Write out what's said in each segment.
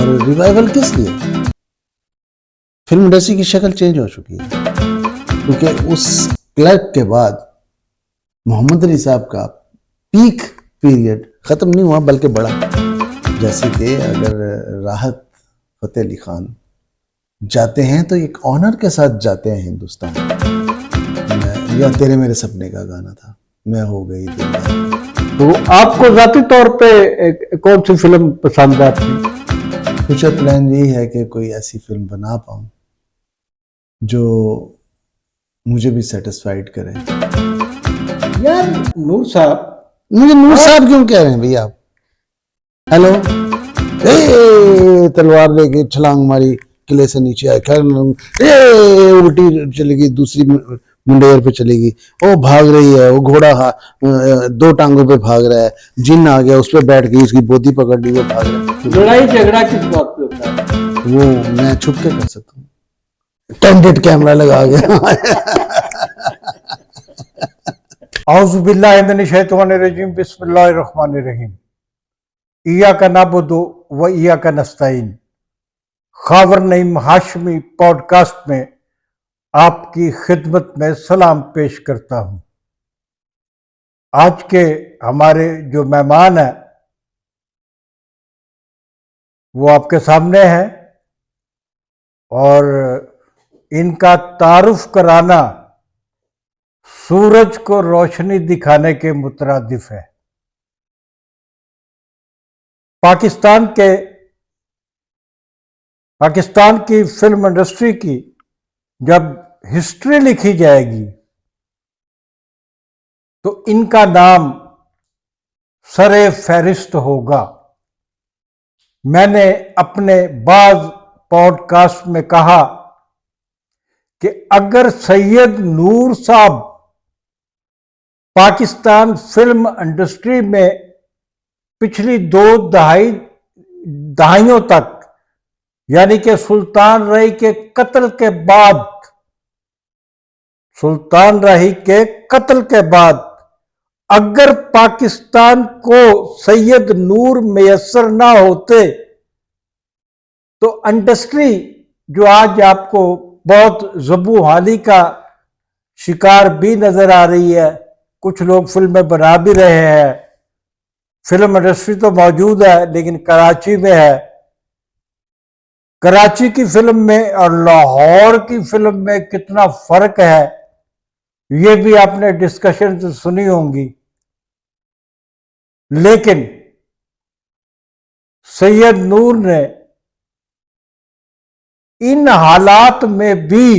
और रिवाइवल किस लिए? फिल्म इंडस्ट्री की शक्ल चेंज हो चुकी है, क्योंकि उस क्लर्क के बाद मोहम्मद अली साहब का पीक पीरियड खत्म नहीं हुआ बल्कि बढ़ा। जैसे कि अगर राहत फतेह अली खान जाते हैं तो एक ऑनर के साथ जाते हैं हिंदुस्तान। या तेरे मेरे सपने का गाना था, मैं हो गई दिलदार। तो आपको जाती तौर पे कौन सी फिल्म पसंद आती? फ्यूचर प्लान यही है कि कोई ऐसी फिल्म बना पाऊं जो मुझे भी सेटिस्फाइड करे। यार नूर साहब, मुझे नूर साहब क्यों कह रहे हैं भैया आप? हेलो, तलवार लेके छलांग मारी, किले से नीचे आए, खैर उल्टी चलेगी, दूसरी मुंडेर पे चलेगी, वो भाग रही है, वो घोड़ा दो टांगों पे भाग रहा है, जिन आ गया उस पर बैठ गई, उसकी बोधी पकड़ ली, वो भाग रहा है। लड़ाई झगड़ा किस बात पे होता है? वो मैं छुप के कर सकता हूँ, टेंटेड कैमरा लगा गया। औज़ुबिल्लाहि मिनश्शैतानिर्रजीम, बिस्मिल्लाहिर्रहमानिर्रहीम। इय्याका नअबुदु व इय्याका नस्तईन। खावर नईम हाशमी पॉडकास्ट में आपकी खिदमत में सलाम पेश करता हूं। आज के हमारे जो मेहमान हैं वो आपके सामने हैं और इनका तारुफ कराना सूरज को रोशनी दिखाने के मुतरादिफ है। पाकिस्तान की फिल्म इंडस्ट्री की जब हिस्ट्री लिखी जाएगी तो इनका नाम सरे फहरिस्त होगा। मैंने अपने बाज पॉडकास्ट में कहा कि अगर सैयद नूर साहब पाकिस्तान फिल्म इंडस्ट्री में पिछली 2 दहाइयों तक, यानी कि सुल्तान रही के कत्ल के बाद अगर पाकिस्तान को सैयद नूर मैसर ना होते तो इंडस्ट्री जो आज आपको बहुत ज़बूहाली का शिकार भी नजर आ रही है, कुछ लोग फिल्में बना भी रहे हैं, फिल्म इंडस्ट्री तो मौजूद है लेकिन कराची में है। कराची की फिल्म में और लाहौर की फिल्म में कितना फर्क है ये भी आपने डिस्कशन सुनी होंगी। लेकिन सैयद नूर ने इन हालात में भी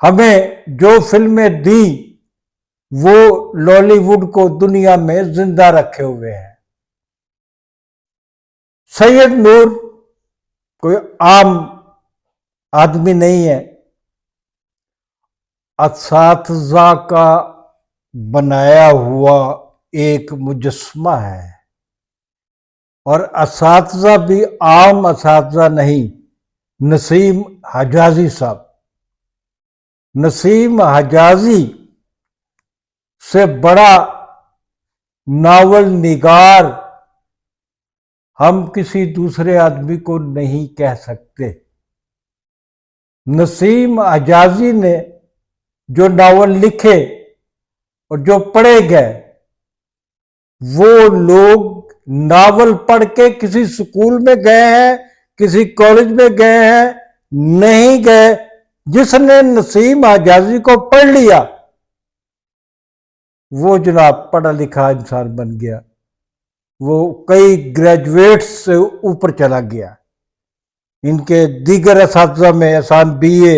हमें जो फिल्में दी वो लॉलीवुड को दुनिया में जिंदा रखे हुए हैं। सैयद नूर कोई आम आदमी नहीं है, असातिज़ा का बनाया हुआ एक मुजस्मा है। और असातिज़ा भी आम असातिज़ा नहीं, नसीम हजाजी साहब। नसीम हजाजी से बड़ा नावल निगार हम किसी दूसरे आदमी को नहीं कह सकते। नसीम हजाजी ने जो नावल लिखे और जो पढ़े गए, वो लोग नावल पढ़ के किसी स्कूल में गए हैं, किसी कॉलेज में गए हैं, नहीं गए। जिसने नसीम हजाजी को पढ़ लिया वो जनाब पढ़ा लिखा इंसान बन गया, वो कई ग्रेजुएट्स से ऊपर चला गया। इनके दीगर असातिज़ा में एहसान बीए,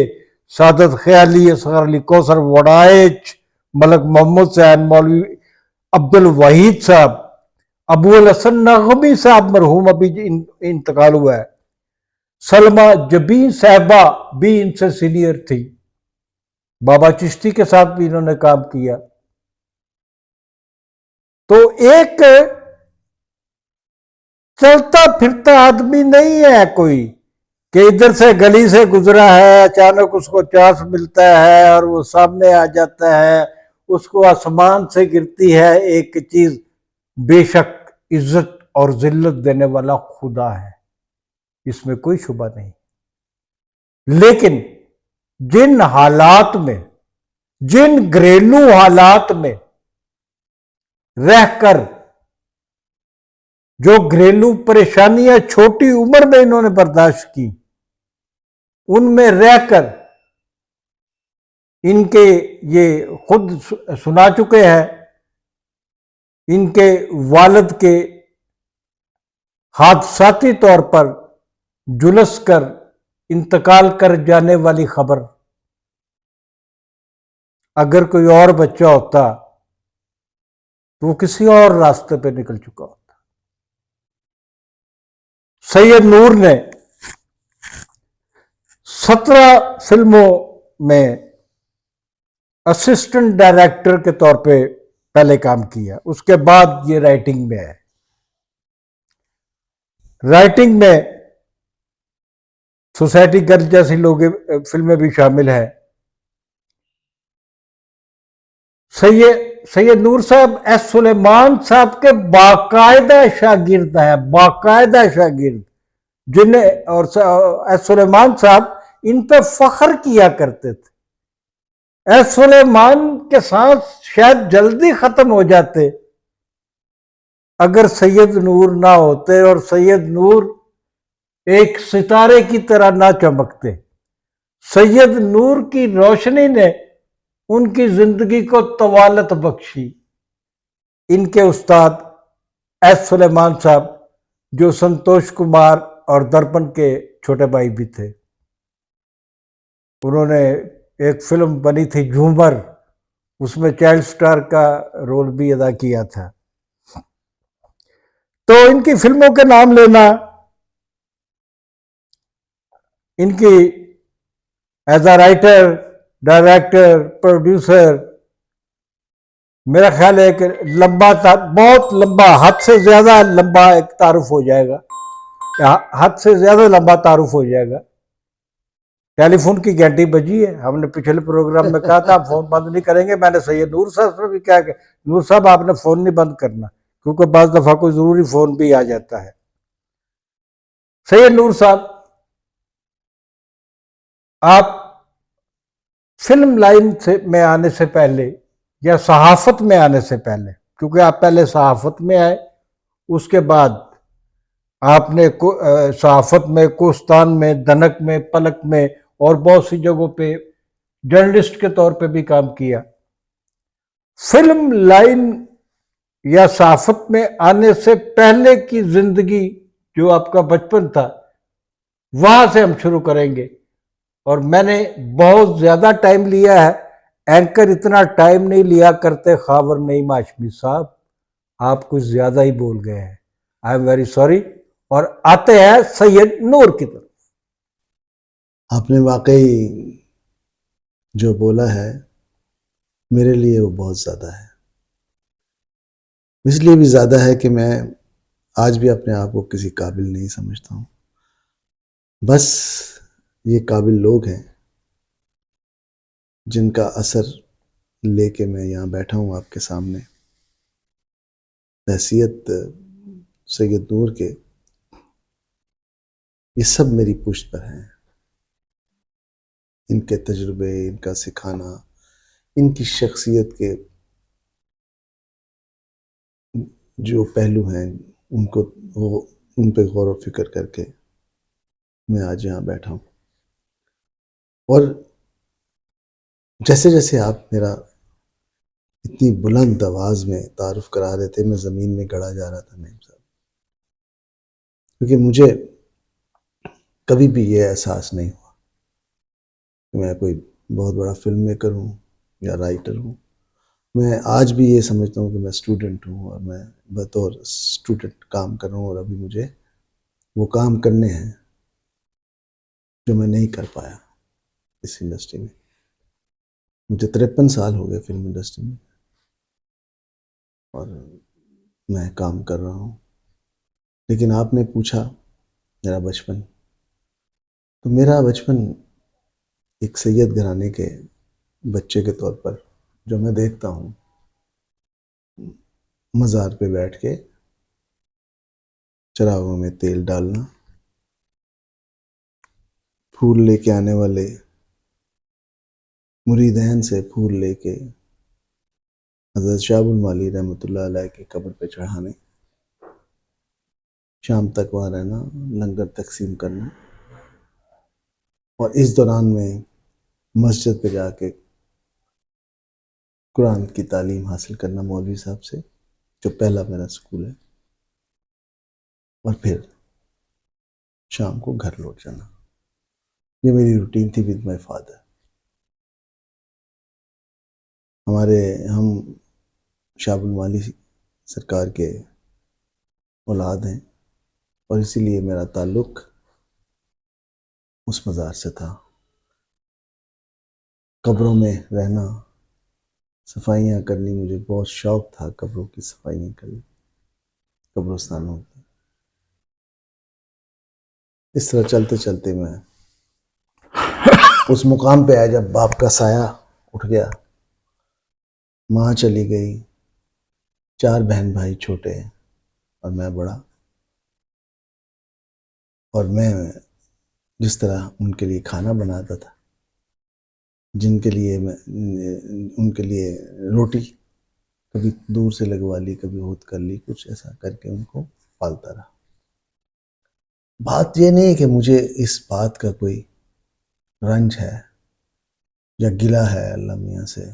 सादत ख्याली, असगर अली कौसर वड़ाइच, मलक मोहम्मद सैन, मौलवी अब्दुल वहीद साहब, अबू अल हसन नगमी साहब मरहूम अभी इंतकाल हुआ है, सलमा जबीन साहबा भी इनसे सीनियर थी, बाबा चिश्ती के साथ भी इन्होंने काम किया। तो एक चलता फिरता आदमी नहीं है कोई कि इधर से गली से गुजरा है, अचानक उसको चांस मिलता है और वो सामने आ जाता है, उसको आसमान से गिरती है एक चीज। बेशक इज्जत और जिल्लत देने वाला खुदा है। इसमें कोई शुबा नहीं। लेकिन जिन हालात में, जिन घरेलू हालात में रहकर, जो घरेलू परेशानियां छोटी उम्र में इन्होंने बर्दाश्त की, उनमें रहकर इनके ये खुद सुना चुके हैं, इनके वालिद के हादसाती तौर पर झुलस कर इंतकाल कर जाने वाली खबर अगर कोई और बच्चा होता तो वो किसी और रास्ते पे निकल चुका होता। सैयद नूर ने 17 फिल्मों में असिस्टेंट डायरेक्टर के तौर पे पहले काम किया, उसके बाद ये राइटिंग में है। राइटिंग में सोसाइटी गर्ल जैसी लोग फिल्में भी शामिल है। सैयद नूर साहब एस सुलेमान साहब के बाकायदा शागिर्द है, बाकायदा शागिर्द, जिन्हें और एस सुलेमान साहब इन पे फख्र किया करते थे। एस सुलेमान के साथ शायद जल्दी खत्म हो जाते अगर सैयद नूर ना होते और सैयद नूर एक सितारे की तरह ना चमकते। सैयद नूर की रोशनी ने उनकी जिंदगी को तवालत बख्शी। इनके उस्ताद एस सुलेमान साहब, जो संतोष कुमार और दर्पण के छोटे भाई भी थे, उन्होंने एक फिल्म बनी थी झूमर, उसमें चाइल्ड स्टार का रोल भी अदा किया था। तो इनकी फिल्मों के नाम लेना, इनकी as a writer, director, producer, मेरा ख्याल है कि लंबा था, बहुत लंबा, हद से ज्यादा लंबा एक तारुफ हो जाएगा, हद से ज्यादा लंबा तारुफ हो जाएगा। टेलीफोन की घंटी बजी है, हमने पिछले प्रोग्राम में कहा था फोन बंद नहीं करेंगे। मैंने सैयद नूर साहब से भी कहा कि नूर साहब आपने फोन नहीं बंद करना, क्योंकि बाज दफा कोई जरूरी फोन भी आ जाता है। सैयद नूर साहब, आप फिल्म लाइन से में आने से पहले या सहाफत में आने से पहले, क्योंकि आप पहले सहाफत में आए, उसके बाद आपने सहाफत में, कोस्तान में, दनक में, पलक में और बहुत सी जगहों पे जर्नलिस्ट के तौर पे भी काम किया। फिल्म लाइन या सहाफत में आने से पहले की जिंदगी, जो आपका बचपन था, वहां से हम शुरू करेंगे। और मैंने बहुत ज्यादा टाइम लिया है, एंकर इतना टाइम नहीं लिया करते खावर नईम हाशमी साहब, आप कुछ ज्यादा ही बोल गए हैं, आई एम वेरी सॉरी। और आते हैं सैयद नूर की तरफ। आपने वाकई जो बोला है मेरे लिए वो बहुत ज़्यादा है, इसलिए भी ज़्यादा है कि मैं आज भी अपने आप को किसी काबिल नहीं समझता हूँ। बस ये काबिल लोग हैं जिनका असर लेके मैं यहाँ बैठा हूँ आपके सामने। हैसियत सैयद नूर के ये सब मेरी पुश्त पर हैं। इनके तजुर्बे, इनका सिखाना, इनकी शख्सियत के जो पहलू हैं, उनको वो उन पे गौर व फिक्र करके मैं आज यहाँ बैठा हूँ। और जैसे जैसे आप मेरा इतनी बुलंद आवाज़ में तारुफ करा रहे थे, मैं ज़मीन में गड़ा जा रहा था नईम साहब, क्योंकि मुझे कभी भी ये एहसास नहीं हुआ कि मैं कोई बहुत बड़ा फिल्म मेकर हूँ या राइटर हूँ। मैं आज भी ये समझता हूँ कि मैं स्टूडेंट हूँ और मैं बतौर स्टूडेंट काम कर रहा हूँ, और अभी मुझे वो काम करने हैं जो मैं नहीं कर पाया इस इंडस्ट्री में। मुझे 53 साल हो गए फिल्म इंडस्ट्री में और मैं काम कर रहा हूँ। लेकिन आपने पूछा मेरा बचपन, तो मेरा बचपन एक सैयद घराने के बच्चे के तौर पर जो मैं देखता हूँ, मज़ार पे बैठ के चरागों में तेल डालना, फूल लेके आने वाले मुरीदैन से फूल लेके हज़रत शाहुल माली रहमतुल्लाह अलैह की कब्र पे चढ़ाने, शाम तक वहाँ रहना, लंगर तकसीम करना, और इस दौरान में मस्जिद पे जाके कुरान की तालीम हासिल करना मौलवी साहब से, जो पहला मेरा स्कूल है, और फिर शाम को घर लौट जाना। ये मेरी रूटीन थी विद माय फादर। हम शाहुल माली सरकार के औलाद हैं, और इसीलिए मेरा ताल्लुक उस मज़ार से था। कब्रों में रहना, सफाइयाँ करनी, मुझे बहुत शौक़ था कब्रों की सफाइयाँ करनी, कब्रिस्तानों की। इस तरह चलते चलते मैं उस मुकाम पे आया जब बाप का साया उठ गया, माँ चली गई, 4 बहन भाई छोटे और मैं बड़ा, और मैं जिस तरह उनके लिए खाना बनाता था, जिनके लिए मैं उनके लिए रोटी कभी दूर से लगवा ली, कभी होत कर ली, कुछ ऐसा करके उनको पालता रहा। बात ये नहीं है कि मुझे इस बात का कोई रंज है या गिला है अल्लाह मियाँ से,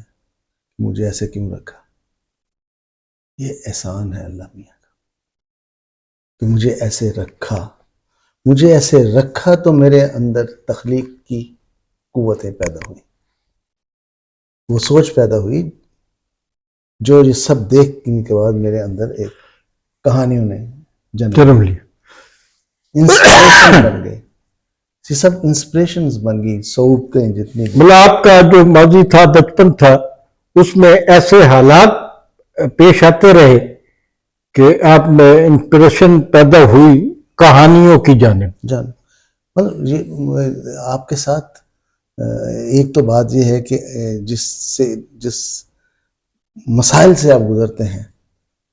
मुझे ऐसे क्यों रखा। ये एहसान है अल्लाह मियाँ का कि मुझे ऐसे रखा। मुझे ऐसे रखा तो मेरे अंदर तख्लीक की कुव्वतें पैदा हुई, वो सोच पैदा हुई, जो ये सब देखने के बाद मेरे अंदर एक कहानियों ने जन्म लिया, इंस्पिरेशन बन गई। ये सब इंस्पिरेशंस बन गई, सोबतें जितनी। मतलब आपका जो माजी था, बचपन था, उसमें ऐसे हालात पेश आते रहे कि आप में इंस्पिरेशन पैदा हुई कहानियों की जानिब। जान मतलब ये आपके साथ एक तो बात ये है कि जिस मसाइल से आप गुजरते हैं,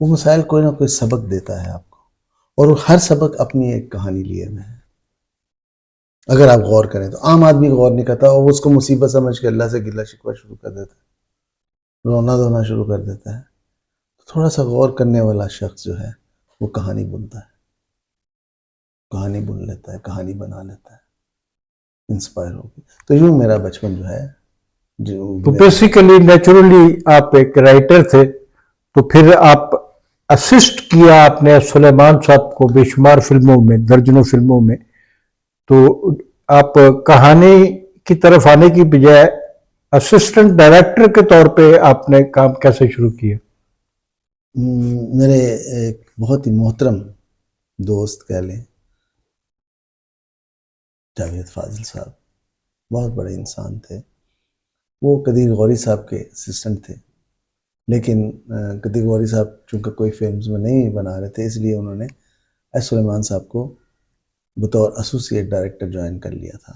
वो मसाइल कोई ना कोई सबक देता है आपको, और हर सबक अपनी एक कहानी लिए हुए है। अगर आप गौर करें तो आम आदमी गौर नहीं करता, और उसको मुसीबत समझ के अल्लाह से गिला शिकवा शुरू कर देता है, रोना धोना शुरू कर देता है। तो थोड़ा सा गौर करने वाला शख्स जो है वो कहानी बुनता है, कहानी बुन लेता है, कहानी बना लेता है, इंस्पायर होगी। तो यूँ मेरा बचपन जो है, जो तो बेसिकली नेचुरली आप एक राइटर थे, तो फिर आप असिस्ट किया आपने सुलेमान साहब को बेशुमार फिल्मों में, दर्जनों फिल्मों में। तो आप कहानी की तरफ आने की बजाय असिस्टेंट डायरेक्टर के तौर पे आपने काम कैसे शुरू किया? मेरे एक बहुत ही मोहतरम दोस्त कह लें, जावेद फाजिल साहब, बहुत बड़े इंसान थे। वो कदीर गौरी साहब के असिस्टेंट थे, लेकिन कदीर गौरी साहब चूँकि कोई फिल्म्स में नहीं बना रहे थे, इसलिए उन्होंने एस सुलेमान साहब को बतौर एसोसिएट डायरेक्टर ज्वाइन कर लिया था।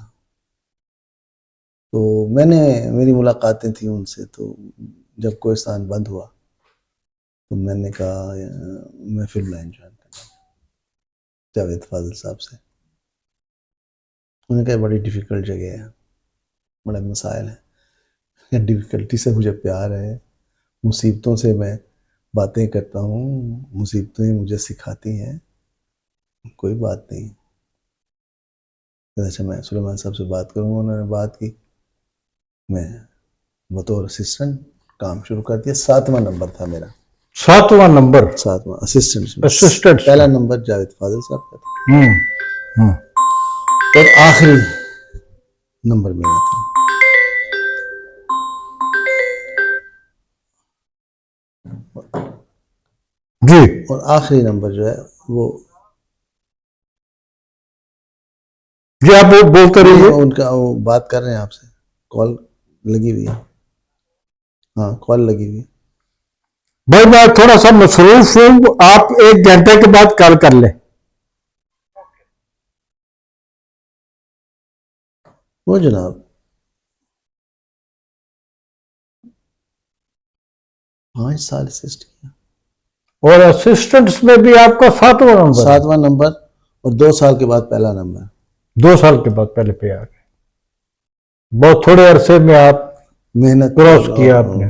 तो मेरी मुलाकातें थी उनसे, तो जब कोहिस्तान बंद हुआ तो मैंने कहा मैं फिल्म लाइन ज्वाइन करना जावेद फाजिल साहब से। उन्होंने कहा बड़ी डिफ़िकल्ट जगह है, बड़े मसाइल हैं, डिफ़िकल्टी से मुझे प्यार है, मुसीबतों से मैं बातें करता हूँ, मुसीबतें मुझे सिखाती हैं, कोई बात नहीं। अच्छा मैं सुलेमान साहब से बात करूँगा। उन्होंने बात की, मैं बतौर असिस्टेंट काम शुरू कर दिया। 7वां नंबर था मेरा। 7वां नंबर? 7वां असिस्टेंट। पहला नंबर जावेद फाजिल साहब का था, और आखिरी नंबर मेरा था। जी। और आखिरी नंबर जो है वो जी, आप वो बोलते रहिए। उनका वो बात कर रहे हैं आपसे, कॉल लगी हुई है। हाँ, कॉल लगी हुई है। भाई मैं थोड़ा सा मसरूफ हूँ, आप 1 घंटे के बाद कॉल कर लें। वो जनाब 5 साल असिस्ट किया। और असिस्टेंट्स में भी आपका 7वां नंबर? 7वां नंबर, और 2 साल के बाद पहला नंबर। 2 साल के बाद पहले पे आ गए। बहुत थोड़े अरसे में आप मेहनत क्रॉस और- किया आपने।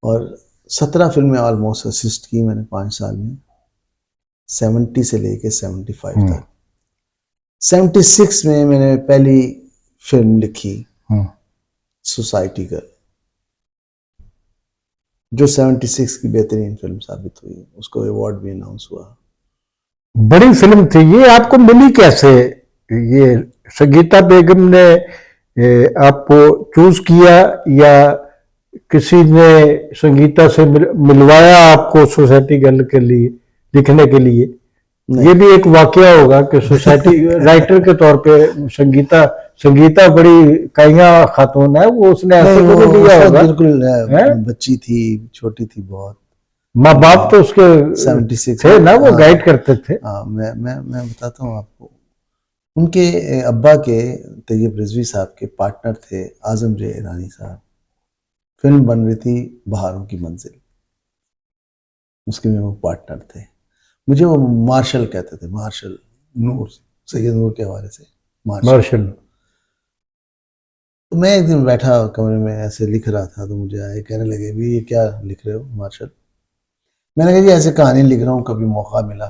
और 17 फिल्में ऑलमोस्ट असिस्ट की मैंने 5 साल में, 70 से लेके 75 तक। 76 में मैंने पहली फिल्म लिखी, सोसाइटी गर्ल, जो 76 की बेहतरीन फिल्म साबित हुई, उसको अवार्ड भी अनाउंस हुआ। बड़ी फिल्म थी ये, आपको मिली कैसे? ये संगीता बेगम ने आपको चूज किया या किसी ने संगीता से मिलवाया आपको सोसाइटी गर्ल के लिए लिखने के लिए? ये भी एक वाकया होगा कि सोसाइटी राइटर के तौर पे संगीता बड़ी काइया खातून है, वो उसने ऐसे नहीं, को वो लिया उस वक्त होगा। बिल्कुल हैं? बच्ची थी, छोटी थी बहुत। माँ बाप तो उसके 76 थे ना, वो हाँ। गाइड करते थे। हाँ, मैं बताता हूँ आपको। उनके अब्बा के, तैयब रिजवी साहब के पार्टनर थे आजम जे ईरानी साहब। फिल्म बन रही थी बहारों की मंजिल, उसके में वो पार्टनर थे। मुझे वो मार्शल कहते थे, मार्शल नूर, सैयद नूर के हवाले से मार्शल। तो मैं एक दिन बैठा कमरे में ऐसे लिख रहा था, तो मुझे आए कहने लगे, भी ये क्या लिख रहे हो मार्शल? मैंने कहा जी ऐसे कहानी लिख रहा हूँ, कभी मौका मिला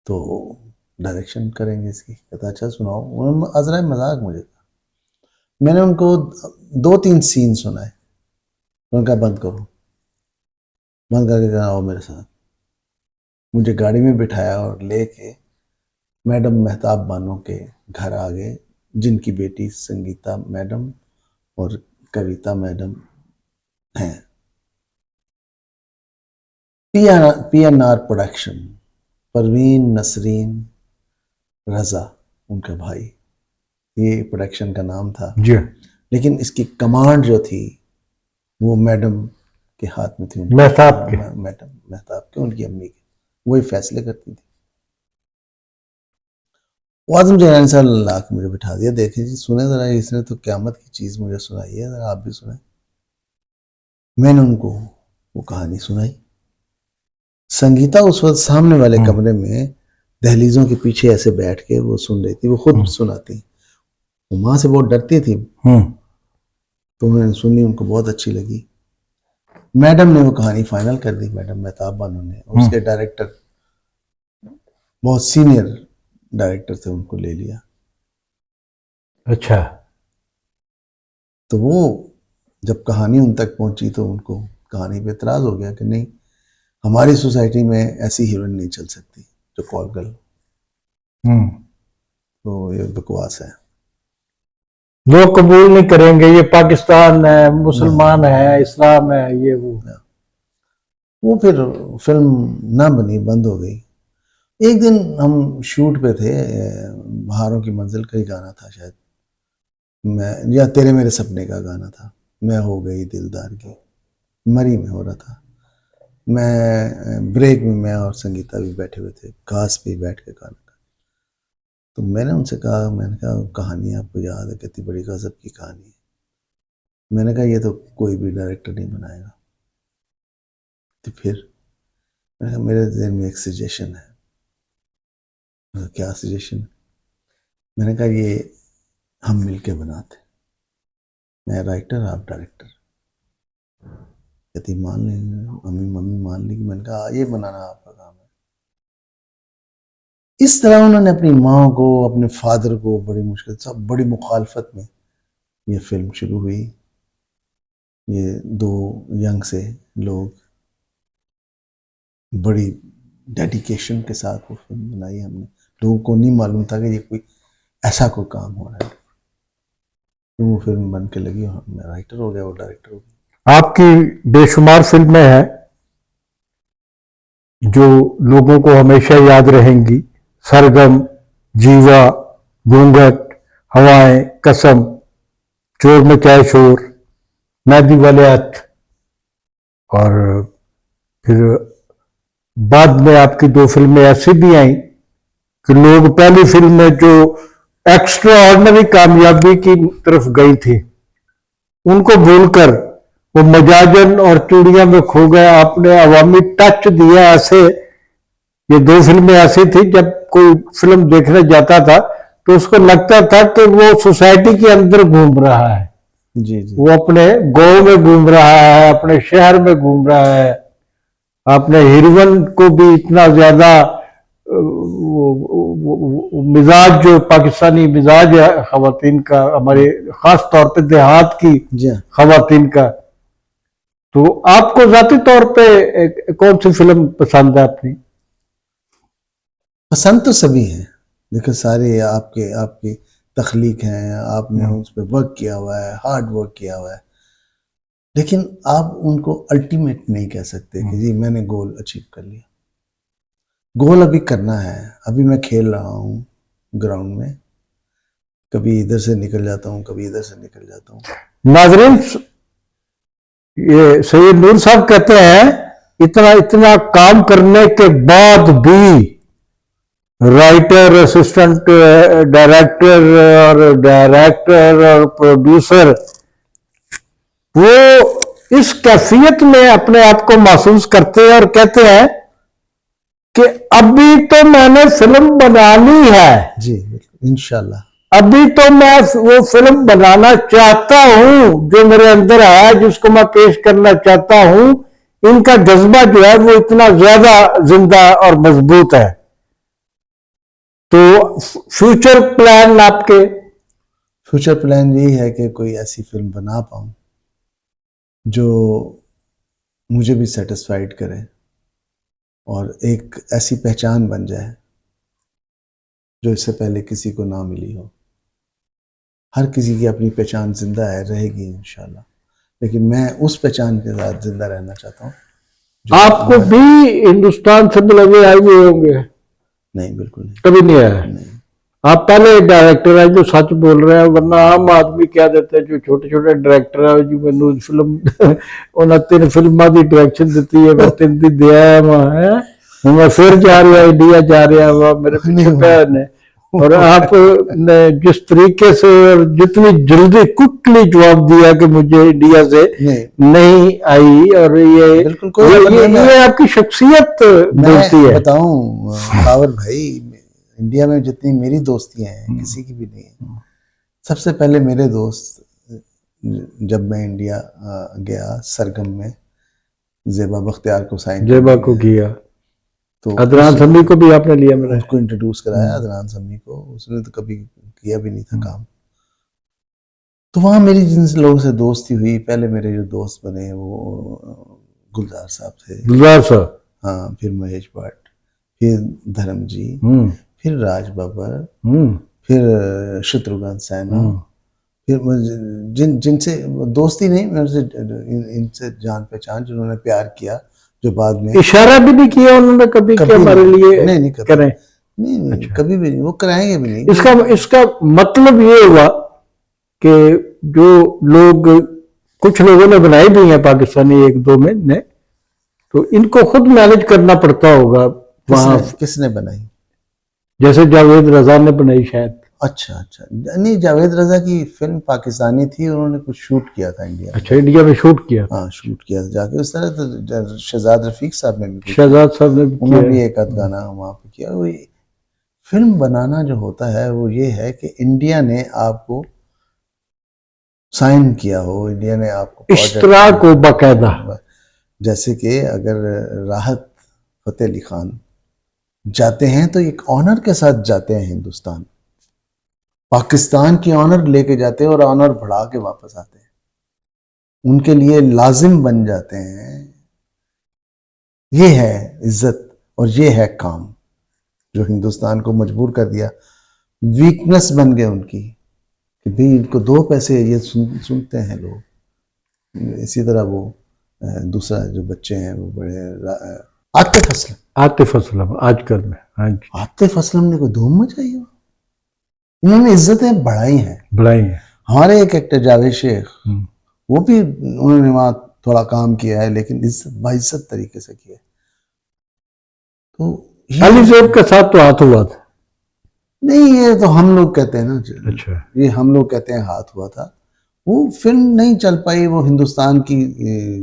तो डायरेक्शन करेंगे इसकी। कहता अच्छा सुनाओ। उन्होंने अजरा मजाक मुझे कहा। मैंने उनको 2-3 सीन सुनाए, उन्होंने कहा बंद करो। बंद करके कहा आओ मेरे साथ। मुझे गाड़ी में बिठाया और लेके मैडम मेहताब बानो के घर आ गए, जिनकी बेटी संगीता मैडम और कविता मैडम हैं। PNR प्रोडक्शन, परवीन नसरीन रजा उनका भाई, ये प्रोडक्शन का नाम था। जी। लेकिन इसकी कमांड जो थी वो मैडम के हाथ में थी, उनकी मेहताब के। मैडम मेहताब के, उनकी अम्मी के, वही फैसले करती थी। वो आजम जैन साहब ला के मुझे बिठा दिया, देखें जी सुने जरा, इसने तो क़यामत की चीज़ मुझे सुनाई है, जरा आप भी सुने। मैंने उनको वो कहानी सुनाई। संगीता उस वक्त सामने वाले कमरे में दहलीजों के पीछे ऐसे बैठ के वो सुन रही थी, वो खुद सुनाती। वो माँ से बहुत डरती थी, तो उन्होंने सुनी, उनको बहुत अच्छी लगी। मैडम ने वो कहानी फाइनल कर दी, मैडम मेहताब बानो ने। उसके डायरेक्टर बहुत सीनियर डायरेक्टर थे, उनको ले लिया। अच्छा। तो वो जब कहानी उन तक पहुंची तो उनको कहानी पे एतराज हो गया कि नहीं, हमारी सोसाइटी में ऐसी हीरोइन नहीं चल सकती जो कॉल गर्ल, तो ये बकवास है, लोग कबूल नहीं करेंगे, ये पाकिस्तान है, मुसलमान है, इस्लाम है, ये वो फिर फिल्म ना बनी, बंद हो गई। एक दिन हम शूट पे थे, बहारों की मंजिल का ही गाना था शायद, मैं या तेरे मेरे सपने का गाना था, मैं हो गई दिलदार की, मरी में हो रहा था। मैं ब्रेक में मैं और संगीता भी बैठे हुए थे, घास पे बैठ के गाना। तो मैंने उनसे कहा, मैंने कहा कहानी आपको याद है, कितनी बड़ी गजब की कहानी है। मैंने कहा ये तो कोई भी डायरेक्टर नहीं बनाएगा। तो फिर मैंने कहा मेरे ज़हन में एक सजेशन है। क्या सजेशन है? मैंने कहा ये हम मिलके बनाते, मैं राइटर आप डायरेक्टर। कहती मान लेंगे, मम्मी मान ली। मैंने कहा ये बनाना आपका काम है। इस तरह उन्होंने अपनी माँ को, अपने फादर को बड़ी मुश्किल, सब बड़ी मुखालफत में ये फिल्म शुरू हुई। ये 2 यंग से लोग बड़ी डेडिकेशन के साथ वो फिल्म बनाई हमने। लोगों को नहीं मालूम था कि ये कोई ऐसा कोई काम हो रहा है। तो वो फिल्म बन के लगी और मैं राइटर हो गया, वो डायरेक्टर हो गया। आपकी बेशुमार फिल्में हैं जो लोगों को हमेशा याद रहेंगी। सरगम, जीवा, घूंघट, हवाएं, कसम, चोर मचाए शोर, मेहंदी वाले हाथ, और फिर बाद में आपकी 2 फिल्में ऐसी भी आई कि लोग पहली फिल्म में जो एक्स्ट्रा ऑर्डिनरी कामयाबी की तरफ गई थी उनको भूलकर वो मजाजन और चूड़ियां में खो गए। आपने अवामी टच दिया ऐसे। ये 2 फिल्में ऐसी थी, जब कोई फिल्म देखने जाता था तो उसको लगता था कि वो सोसाइटी के अंदर घूम रहा है, जी जी वो अपने गांव में घूम रहा है, अपने शहर में घूम रहा है। आपने हीरोइन को भी इतना ज्यादा मिजाज, जो पाकिस्तानी मिजाज है खवातीन का, हमारे खास तौर पे देहात की जी हाँ। खवातीन का। तो आपको जाती तौर पे कौन सी फिल्म पसंद है अपनी? पसंद तो सभी है, देखो सारे आपके आपकी तख्लीक हैं, आपने उस पर वर्क किया हुआ है, हार्ड वर्क किया हुआ है, लेकिन आप उनको अल्टीमेट नहीं कह सकते कि जी मैंने गोल अचीव कर लिया। गोल अभी करना है। अभी मैं खेल रहा हूँ ग्राउंड में, कभी इधर से निकल जाता हूँ, कभी इधर से निकल जाता हूँ। नाजरीन, ये सैयद नूर साहब कहते हैं इतना इतना काम करने के बाद भी राइटर, असिस्टेंट डायरेक्टर और प्रोड्यूसर वो इस कैफियत में अपने आप को महसूस करते हैं और कहते हैं कि अभी तो मैंने फिल्म बनानी है, जी बिल्कुल, इंशाल्लाह। अभी तो मैं वो फिल्म बनाना चाहता हूं जो मेरे अंदर है, जिसको मैं पेश करना चाहता हूं। इनका जज्बा जो है वो इतना ज्यादा जिंदा और मजबूत है। तो फ्यूचर प्लान आपके? फ्यूचर प्लान यही है कि कोई ऐसी फिल्म बना पाऊँ जो मुझे भी सेटिस्फाइड करे और एक ऐसी पहचान बन जाए जो इससे पहले किसी को ना मिली हो। हर किसी की अपनी पहचान जिंदा है, रहेगी इंशाल्लाह, लेकिन मैं उस पहचान के साथ जिंदा रहना चाहता हूँ। आपको भी हिंदुस्तान से मिले हुए आए हुए होंगे? नहीं, बिल्कुल नहीं। कभी नहीं आया? नहीं। आप पहले डायरेक्टर है जो सच बोल रहे हैं, वरना आम आदमी क्या देते हैं जो छोटे छोटे डायरेक्टर है जी मैनू फिल्म उन्हें 3 फिल्मां की डायरेक्शन दी है, मैं 3 दी दिया है, मैं फिर जा रहा इंडिया जा रहा वह मेरे पीछे पे ने। और आप ने जिस तरीके से और जितनी जल्दी क्विकली जवाब दिया कि मुझे इंडिया से नहीं आई, और ये बिल्कुल ये आपकी शख्सियत बोलती है। बताऊं बाबर भाई, इंडिया में जितनी मेरी दोस्तियां हैं किसी की भी नहीं है। सबसे पहले मेरे दोस्त, जब मैं इंडिया गया सरगम में, ज़ेबा बख्तियार को साइन ज़ेबा को किया, तो अदनान समी को भी आपने लिया, मैंने उसको इंट्रोड्यूस कराया, अदनान समी को। उसने तो कभी किया भी नहीं था काम। तो वहाँ मेरी जिन लोगों से दोस्ती हुई, पहले मेरे जो दोस्त बने वो गुलजार साहब थे। गुलजार साहब, हाँ, फिर महेश भट्ट, फिर धर्म जी, फिर राज बब्बर, फिर शत्रुघ्न सैना, फिर जिनसे दोस्ती नहीं, इनसे जान पहचान, जिन्होंने प्यार किया, जो बाद में इशारा भी नहीं किया उन्होंने कभी कि हमारे लिए नहीं करें? नहीं, अच्छा। कभी भी नहीं, वो कराएंगे भी नहीं। इसका मतलब ये हुआ कि जो लोग, कुछ लोगों ने बनाई भी है पाकिस्तानी 1-2 में ने, तो इनको खुद मैनेज करना पड़ता होगा वहां। किसने बनाई? जैसे जावेद रजा ने बनाई शायद। अच्छा अच्छा, नहीं, जावेद रजा की फिल्म पाकिस्तानी थी, उन्होंने कुछ शूट किया था इंडिया में। अच्छा, इंडिया में शूट किया? हाँ, शूट किया था जाके। उस तरह तो शहजाद रफीक साहब ने भी, शहजाद साहब ने उन्होंने भी एक आध गाना वहाँ पे किया। वो फिल्म बनाना जो होता है वो ये है कि इंडिया ने आपको साइन किया हो, इंडिया ने आपको इस तरह को बाकायदा, जैसे कि अगर राहत फतेह अली खान जाते हैं तो एक ऑनर के साथ जाते हैं, हिंदुस्तान पाकिस्तान की ऑनर लेके जाते हैं और ऑनर बढ़ा के वापस आते हैं, उनके लिए लाजिम बन जाते हैं। ये है इज्जत और ये है काम जो हिंदुस्तान को मजबूर कर दिया। वीकनेस बन गए उनकी कि भाई इनको 2 पैसे ये सुनते हैं लोग। इसी तरह वो दूसरा जो बच्चे हैं वो बड़े, आतिफ असलम आजकल में, हाँ जी, आतिफ असलम ने कोई धूम मचाई हो, इन्होंने इज्जतें बढ़ाई हैं। हमारे एक एक्टर जावेद शेख, वो भी उन्होंने वहां थोड़ा काम किया है, लेकिन इज्जत बाइज्जत तरीके से किया। तो अली ज़ैब के साथ तो हाथ हुआ था? नहीं, ये तो हम लोग कहते हैं ना। अच्छा, ये हम लोग कहते हैं हाथ हुआ था। वो फिल्म नहीं चल पाई, वो हिंदुस्तान की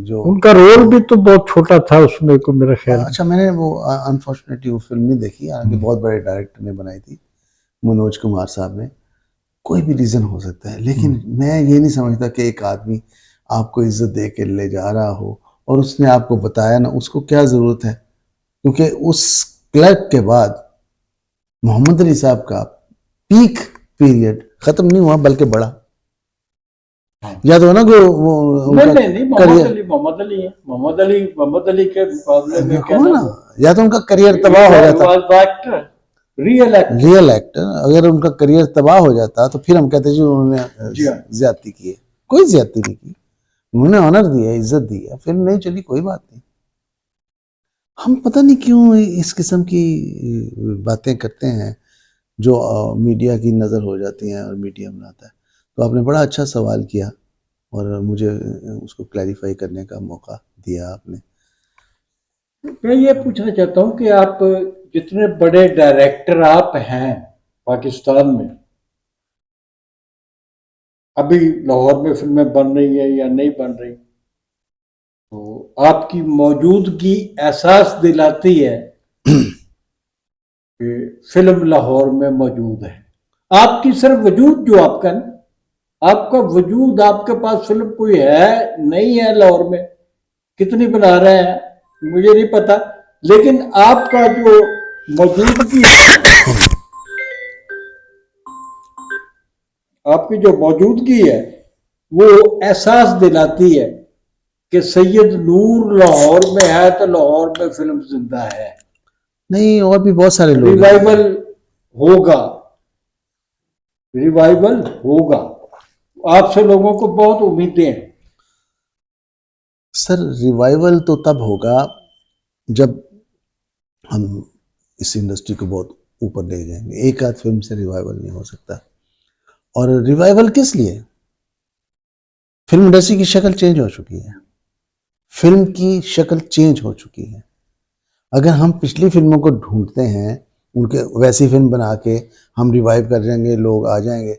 जो उनका रोल भी तो बहुत छोटा था उसमें को मेरा ख्याल। अच्छा, मैंने वो अनफॉर्चुनेटली वो फिल्म नहीं देखी, हालांकि बहुत बड़े डायरेक्टर ने बनाई थी, मनोज कुमार साहब ने, कोई भी रीज़न हो सकता है, लेकिन मैं ये नहीं समझता कि एक आदमी आपको इज्जत दे के ले जा रहा हो और उसने आपको बताया ना, उसको क्या ज़रूरत है, क्योंकि उस क्लर्क के बाद मोहम्मद अली साहब का पीक पीरियड खत्म नहीं हुआ बल्कि बढ़ा। याद हो ना कि वो उनका नहीं, करियर, मोहम्मद अली है, मोहम्मद अली के मुकाबले में क्या देखो ना, या तो उनका करियर तबाह हो जाता, actor, real actor. Real actor, अगर उनका करियर तबाह हो जाता तो फिर हम कहते जी उन्होंने जी हाँ। ज्यादती की है। कोई ज्यादती नहीं की, उन्होंने ऑनर दिया, इज्जत दी है, फिल्म नहीं चली कोई बात नहीं। हम पता नहीं क्यों इस किस्म की बातें करते हैं जो मीडिया की नज़र हो जाती हैं और मीडिया बनाता है। तो आपने बड़ा अच्छा सवाल किया और मुझे उसको क्लैरिफाई करने का मौका दिया आपने। मैं ये पूछना चाहता हूँ कि आप जितने बड़े डायरेक्टर आप हैं पाकिस्तान में, अभी लाहौर में फिल्में बन रही है या नहीं बन रही, तो आपकी मौजूदगी एहसास दिलाती है कि फिल्म लाहौर में मौजूद है। आपकी सिर्फ वजूद, जो आपका ना, आपका वजूद, आपके पास फिल्म कोई है नहीं है लाहौर में, कितनी बना रहे हैं मुझे नहीं पता, लेकिन आपका जो मौजूदगी है, आपकी जो मौजूदगी है वो एहसास दिलाती है कि सैयद नूर लाहौर में है तो लाहौर में फिल्म जिंदा है। नहीं, और भी बहुत सारे लोग हैं। रिवाइवल होगा, रिवाइवल होगा, आपसे लोगों को बहुत उम्मीदें हैं। सर रिवाइवल तो तब होगा जब हम इस इंडस्ट्री को बहुत ऊपर ले जाएंगे। एक आध फिल्म से रिवाइवल नहीं हो सकता। और रिवाइवल किस लिए? फिल्म इंडस्ट्री की शक्ल चेंज हो चुकी है, फिल्म की शक्ल चेंज हो चुकी है। अगर हम पिछली फिल्मों को ढूंढते हैं, उनके वैसी फिल्म बना के हम रिवाइव कर देंगे, लोग आ जाएंगे।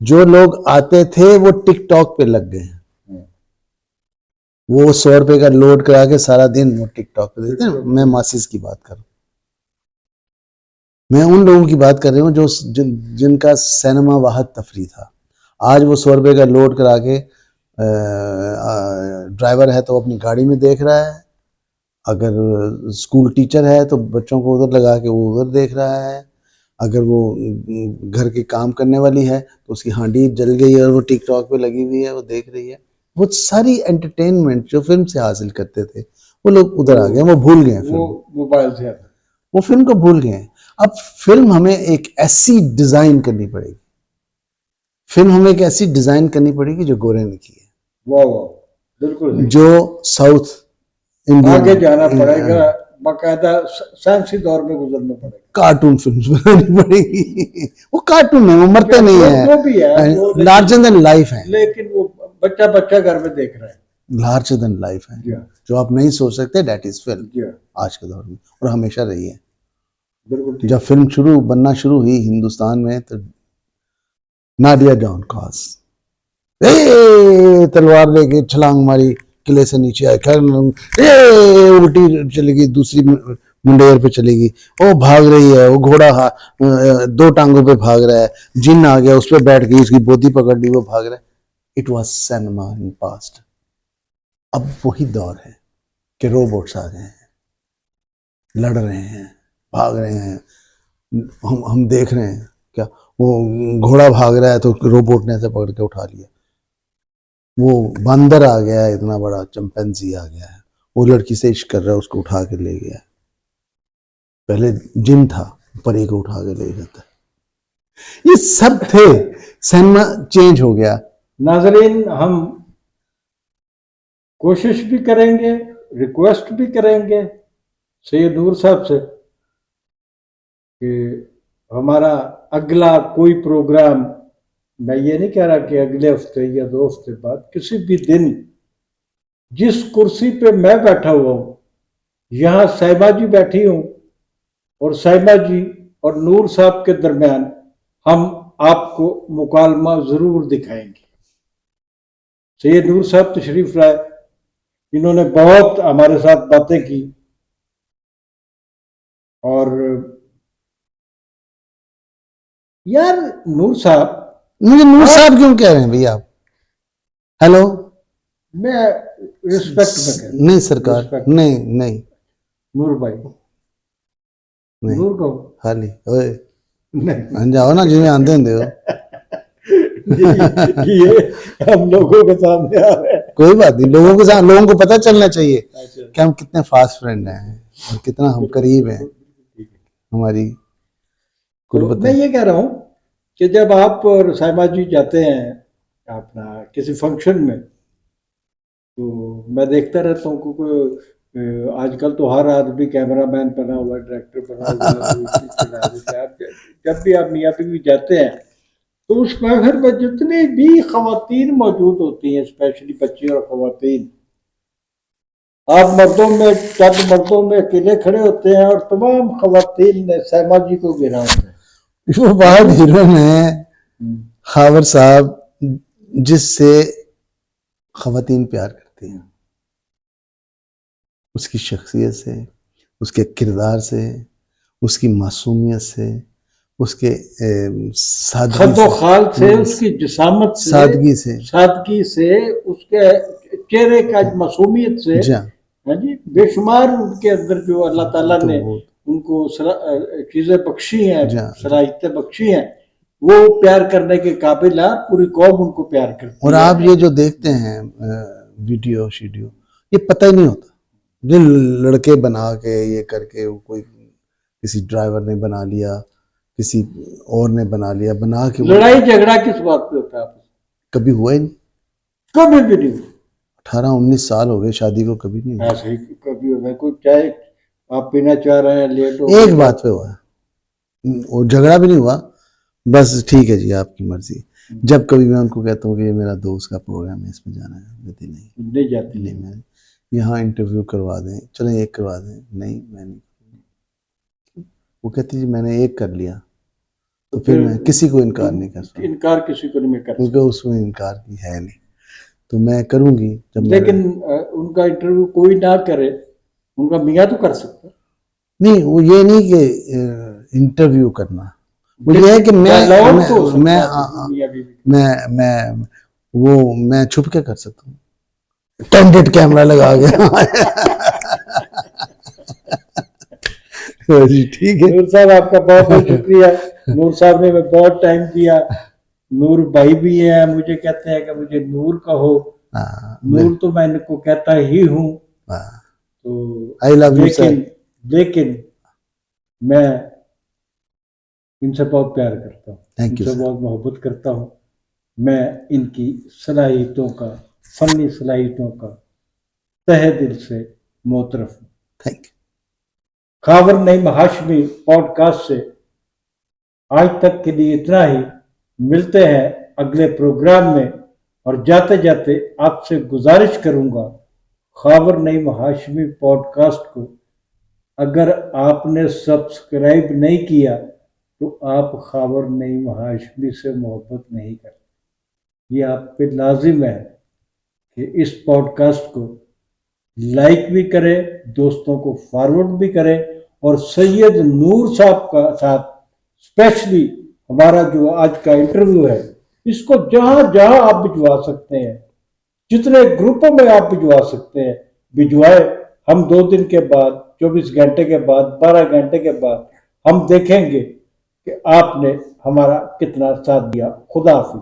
जो लोग आते थे वो टिकटॉक पे लग गए हैं। वो 100 रुपए का लोड करा के सारा दिन वो टिकटॉक पे देखते हैं। मैं मासिस की बात कर रहा हूँ, मैं उन लोगों की बात कर रही हूँ जो जिनका सिनेमा वाहद तफरी था। आज वो 100 रुपए का लोड करा के ड्राइवर है तो अपनी गाड़ी में देख रहा है, अगर स्कूल टीचर है तो बच्चों को उधर लगा के वो उधर देख रहा है, अगर वो घर के काम करने वाली है तो उसकी हांडी जल गई है और वो टिकटॉक पे लगी हुई है, वो देख रही है। वो सारी एंटरटेनमेंट जो फिल्म से हासिल करते थे वो लोग उधर आ गए, वो भूल गए फिल्म, वो मोबाइल से आता है। वो फिल्म को भूल गए। अब फिल्म हमें एक ऐसी डिजाइन करनी पड़ेगी, फिल्म हमें एक ऐसी डिजाइन करनी पड़ेगी जो गोरे ने की है, वाह वाह, बिल्कुल सही। जो साउथ इंडिया आगे जाना पड़ेगा, बाकायदा साइंसी दौर में गुजरना पड़ेगा, कार्टून फिल्म बनानी पड़ेगी। वो कार्टून है, वो मरते नहीं जो भी है है, लार्जर देन लाइफ है, लेकिन वो बच्चा बच्चा घर में देख रहा है। लार्जर देन लाइफ है, जी हाँ, जो आप नहीं सोच सकते, दैट इज जी फिल्म हाँ, आज के दौर में, और हमेशा रही है। बिल्कुल ठीक। जब फिल्म शुरू बनना शुरू हुई हिंदुस्तान में तो नाडिया जॉन कॉस तलवार लेके छलांग मारी, किले से नीचे आए, उल्टी चली गई, दूसरी मुंडेर पे चली गई, वो भाग रही है, वो घोड़ा दो टांगों पे भाग रहा है, जिन आ गया उस पर बैठ गई, उसकी बोधी पकड़ ली, वो भाग रहा है। It was cinema in past. अब वही दौर है कि रोबोट्स आ गए हैं, लड़ रहे हैं, भाग रहे हैं, हम देख रहे हैं क्या, वो घोड़ा भाग रहा है तो रोबोट ने ऐसे पकड़ के उठा लिया, वो बंदर आ गया है, इतना बड़ा चिंपैंजी आ गया है, वो लड़की से इश्क कर रहा है, उसको उठा के ले गया। पहले जिन था, परी को उठा के ले जाता है। ये सब थे, सिनेमा चेंज हो गया। नाजरीन, हम कोशिश भी करेंगे, रिक्वेस्ट भी करेंगे सैयद नूर साहब से कि हमारा अगला कोई प्रोग्राम, मैं ये नहीं कह रहा कि अगले हफ्ते या 2 हफ्ते बाद, किसी भी दिन, जिस कुर्सी पे मैं बैठा हुआ हूं, यहां साहिबा जी बैठी हूं और साहिबा जी और नूर साहब के दरमियान हम आपको मुकालमा जरूर दिखाएंगे। सैयद नूर साहब तशरीफ लाए, इन्होंने बहुत हमारे साथ बातें की और यार नूर साहब, मुझे नूर साहब क्यों कह रहे हैं भैया आप? हेलो, मैं रिस्पेक्ट में कह रहा हूं। नहीं सरकार, Respect. नहीं नहीं नूर भाई, नहीं, नूर कहो। खाली ओए नहीं, जाओ ना जिम्मे आंदे होंदे हो। ये हम लोगों के सामने आ रहा है। कोई बात नहीं, लोगों के साथ, लोगों को पता चलना चाहिए अच्छा, कि हम कितने फास्ट फ्रेंड हैं और कितना हम करीब हैं, हमारी तो मैं कुर्बतें। ये कह रहा हूँ कि जब आप और साइमा जी जाते हैं अपना किसी फंक्शन में, तो मैं देखता रहता हूँ क्योंकि आजकल तो हर आदमी कैमरामैन बना हुआ है, डायरेक्टर बना हुआ है, तो इसलिए चला देता है। आप जब भी आप मियाँ बीवी जाते हैं तो उस महफिल में जितनी भी खवातीन मौजूद होती हैं, स्पेशली बच्ची और खवातीन, आप मर्दों में, चंद मर्दों में अकेले खड़े होते हैं और तमाम खवातीन ने सैमा जी को घेरा होता है। वो बहुत हीरोइन है हम्म। खावर साहब, जिससे खवातीन प्यार करती हैं, उसकी शख्सियत से, उसके किरदार से, उसकी मासूमियत से, उसके सादगी खद्दो से, खाल से, उसकी जिसामत से, सादगी से, उसके चेहरे का मासूमियत से, जा हाँ जी, बेशुमार उनके अंदर जो अल्लाह ताला तो ने वो उनको चीजें बख्शी हैं, जा सलाहियतें बख्शी हैं, वो प्यार करने के काबिल है। पूरी कौम उनको प्यार करती और है। आप ये जो देखते हैं वीडियो शीडियो, ये पता ही नहीं होता, ये लड़के बना के ये करके, वो कोई किसी ड्राइवर ने बना लिया, किसी और ने बना लिया, बना के वो लड़ाई झगड़ा किस बात पे होता है आपस में? कभी हुआ ही नहीं। कभी भी नहीं। 18-19 साल हो गए शादी को, कभी नहीं हुआ। ऐसे ही कभी होगा, कोई चाय आप पीना चाह रहे हैं, लेट हो एक गए, बात पे हुआ, वो झगड़ा भी नहीं हुआ, बस ठीक है जी आपकी मर्जी। जब कभी मैं उनको कहता हूँ कि ये मेरा दोस्त का प्रोग्राम है, इसमें जाना है, कहती नहीं नहीं जाती नहीं, मैं यहाँ इंटरव्यू करवा दें, चलें एक करवा दें, नहीं मैं नहीं। वो कहती जी मैंने एक कर लिया, तो फिर मैं किसी को इनकार नहीं कर सकता, इनकार किसी को नहीं कर क्योंकि सकता। उसमें इनकार की है नहीं, तो मैं करूँगी जब लेकिन उनका इंटरव्यू कोई ना करे, उनका मियाँ तो कर सकता है। नहीं, वो ये नहीं कि इंटरव्यू करना, वो ये है कि डायलॉग तो हो सकता मैं है मियाँ बीवी का। मैं वो मैं छुप के कर सकता हूँ, कैंडिड कैमरा लगा के। जी ठीक है। नूर साहब आपका बहुत बहुत शुक्रिया। नूर साहब ने बहुत टाइम दिया। नूर भाई भी है, मुझे कहते हैं कि मुझे नूर कहो। नूर तो मैं इनको कहता ही हूँ। तो आई लव यू सर। लेकिन मैं इनसे बहुत प्यार करता हूँ, थैंक यू इनसे सर। बहुत मोहब्बत करता हूँ। मैं इनकी सलाहियतों का, फनी सलाहियतों का तहे दिल से मोतरफ हूँ। Thank you. Khawar Naeem Hashmi podcast से आज तक के लिए इतना ही। मिलते हैं अगले प्रोग्राम में, और जाते जाते आपसे गुजारिश करूंगा, खावर नईम हाशमी पॉडकास्ट को अगर आपने सब्सक्राइब नहीं किया तो आप खावर नईम हाशमी से मोहब्बत नहीं करते। ये आप पे लाजिम है कि इस पॉडकास्ट को लाइक भी करें, दोस्तों को फॉरवर्ड भी करें, और सैयद नूर साहब का साथ स्पेशली हमारा जो आज का इंटरव्यू है, इसको जहां जहां आप भिजवा सकते हैं, जितने ग्रुपों में आप भिजवा सकते हैं भिजवाए। हम 2 दिन के बाद, 24 घंटे के बाद, 12 घंटे के बाद हम देखेंगे कि आपने हमारा कितना साथ दिया। खुदा हाफिज।